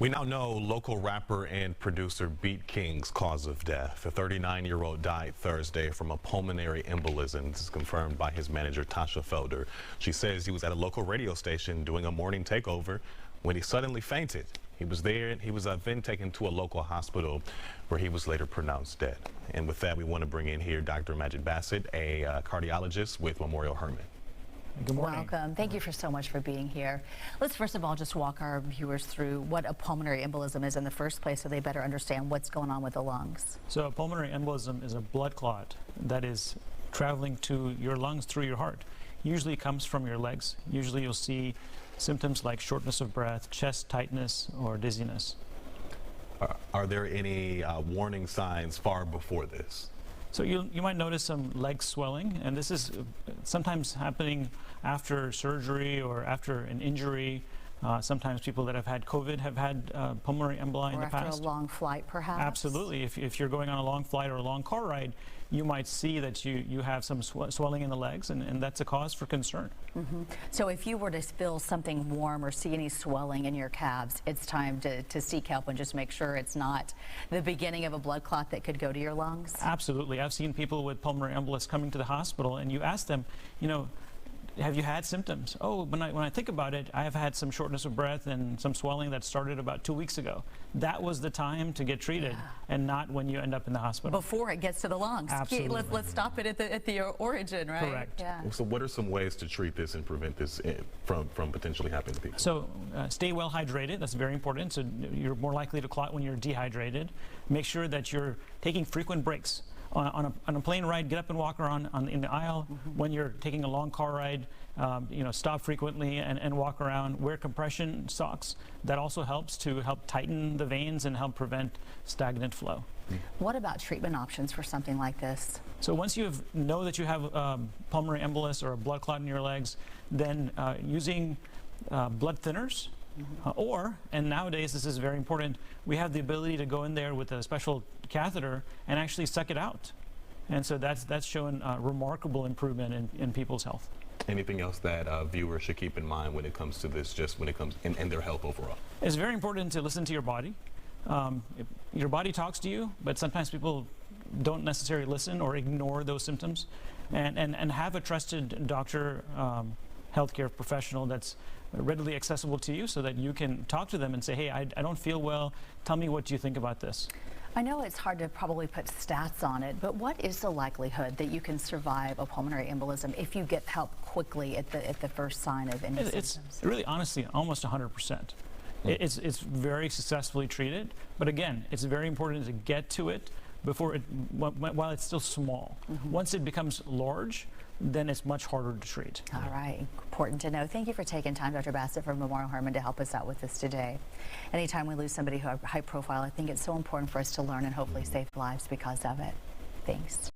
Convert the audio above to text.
We now know local rapper and producer BeatKing's cause of death. The 39-year-old died Thursday from a pulmonary embolism. This is confirmed by his manager, Tasha Felder. She says he was at a local radio station doing a morning takeover when he suddenly fainted. He was there and he was then taken to a local hospital where he was later pronounced dead. And with that, we want to bring in here Dr. Majid Basit, a cardiologist with Memorial Hermann. Good morning. Welcome. Thank you so much for being here. Let's first of all just walk our viewers through what a pulmonary embolism is in the first place so they better understand what's going on with the lungs. So a pulmonary embolism is a blood clot that is traveling to your lungs through your heart. Usually comes from your legs. Usually you'll see symptoms like shortness of breath, chest tightness, or dizziness. Are there any warning signs far before this? So you might notice some leg swelling, and this is sometimes happening after surgery or after an injury. Sometimes people that have had COVID have had pulmonary emboli in the past. Or after a long flight, perhaps? Absolutely. If you're going on a long flight or a long car ride, you might see that you have some swelling in the legs, and that's a cause for concern. Mm-hmm. So if you were to feel something warm or see any swelling in your calves, it's time to seek help and just make sure it's not the beginning of a blood clot that could go to your lungs? Absolutely. I've seen people with pulmonary embolus coming to the hospital, and you ask them, have you had symptoms? Oh, when I think about it, I have had some shortness of breath and some swelling that started about 2 weeks ago. That was the time to get treated, and not when you end up in the hospital. Before it gets to the lungs. Absolutely. Let's stop it at the origin, right? Correct. Yeah. So what are some ways to treat this and prevent this from potentially happening to people? So stay well hydrated. That's very important. So you're more likely to clot when you're dehydrated. Make sure that you're taking frequent breaks. On a plane ride, get up and walk around in the aisle. Mm-hmm. When you're taking a long car ride, stop frequently and walk around. Wear compression socks. That also helps to help tighten the veins and help prevent stagnant flow. What about treatment options for something like this? So once you know that you have pulmonary embolus or a blood clot in your legs, then using blood thinners. Mm-hmm. And nowadays this is very important, we have the ability to go in there with a special catheter and actually suck it out. And so that's shown remarkable improvement in people's health. Anything else that viewers should keep in mind when it comes to this, just when it comes in their health overall? It's very important to listen to your body. Your body talks to you, but sometimes people don't necessarily listen or ignore those symptoms. And have a trusted doctor, healthcare professional that's readily accessible to you so that you can talk to them and say, hey, I don't feel well. Tell me, what do you think about this? I know it's hard to probably put stats on it, but what is the likelihood that you can survive a pulmonary embolism if you get help quickly at the first sign of any symptoms? It's really, honestly, almost 100%. It's very successfully treated, but again, it's very important to get to it while it's still small. Mm-hmm. Once it becomes large, then it's much harder to treat. All right, important to know. Thank you for taking time, Dr. Basit from Memorial Hermann, to help us out with this today. Anytime we lose somebody who has high profile, I think it's so important for us to learn and hopefully save lives because of it. Thanks.